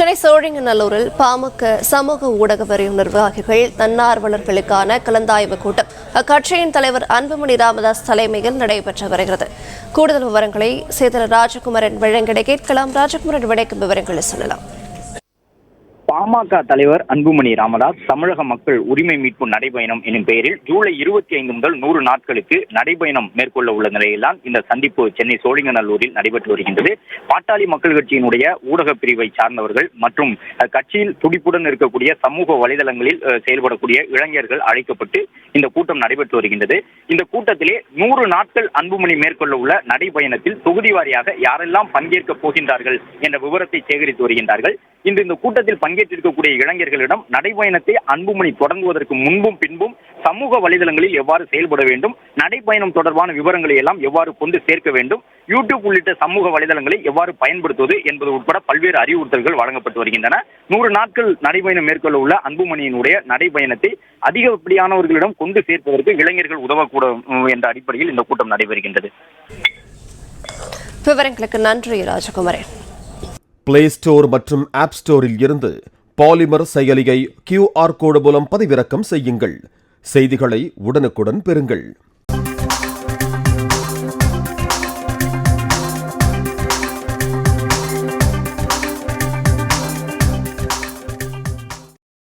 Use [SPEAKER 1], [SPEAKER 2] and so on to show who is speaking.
[SPEAKER 1] சென்னை சோழிங்கநல்லூரில் பாமக சமூக ஊடக பிரிவு நிர்வாகிகள் தன்னார்வலர்களுக்கான கலந்தாய்வு கூட்டம் அக்கட்சியின் தலைவர் அன்புமணி ராமதாஸ் தலைமையில் நடைபெற்று வருகிறது. கூடுதல் விவரங்களை சேதல ராஜகுமாரன் வழங்கிட கேட்கலாம். ராஜகுமாரன் வணக்கம், விவரங்களை சொல்லலாம்.
[SPEAKER 2] பாமக தலைவர் அன்புமணி ராமதாஸ் தமிழக மக்கள் உரிமை மீட்பு நடைபயணம் எனும் பெயரில் ஜூலை 25 முதல் 100 நாட்களுக்கு நடைபயணம் மேற்கொள்ள உள்ள நிலையில்தான் இந்த சந்திப்பு சென்னை சோழிங்கநல்லூரில் நடைபெற்று வருகின்றது. பாட்டாளி மக்கள் கட்சியினுடைய ஊடக பிரிவை சார்ந்தவர்கள் மற்றும் கட்சியில் துடிப்புடன் இருக்கக்கூடிய சமூக வலைதளங்களில் செயல்படக்கூடிய இளைஞர்கள் அழைக்கப்பட்டு இந்த கூட்டம் நடைபெற்று வருகின்றது. இந்த கூட்டத்திலே 100 நாட்கள் அன்புமணி மேற்கொள்ள உள்ள நடைபயணத்தில் தொகுதி வாரியாக யாரெல்லாம் பங்கேற்கப் போகின்றார்கள் என்ற விவரத்தை சேகரித்து வருகின்றார்கள். இந்த கூட்டத்தில் பங்கேற்றிருக்கக்கூடிய இளைஞர்களிடம் நடைபயணத்தை அன்புமணி தொடங்குவதற்கு முன்பும் பின்பும் சமூக வலைதளங்களில் எவ்வாறு செயல்பட வேண்டும், நடைபயணம் தொடர்பான விவரங்களை எல்லாம் எவ்வாறு கொண்டு சேர்க்க வேண்டும், யூடியூப் உள்ளிட்ட சமூக வலைதளங்களை எவ்வாறு பயன்படுத்துவது என்பது உட்பட பல்வேறு அறிவுறுத்தல்கள் வழங்கப்பட்டு வருகின்றன. 100 நாட்கள் நடைபயணம் மேற்கொள்ள உள்ள அன்புமணியினுடைய நடைபயணத்தை அதிகப்படியானவர்களிடம் கொண்டு சேர்ப்பதற்கு இளைஞர்கள் உதவக்கூடும் என்ற அடிப்படையில் இந்த கூட்டம் நடைபெறுகின்றது.
[SPEAKER 1] விவரங்களுக்கு நன்றி ராஜகுமாரன்.
[SPEAKER 3] பிளே ஸ்டோர் மற்றும் ஆப் ஸ்டோரில் இருந்து பாலிமர் செயலியை QR கோடு மூலம் பதிவிறக்கம் செய்யுங்கள். செய்திகளை உடனுக்குடன் பெறுங்கள்.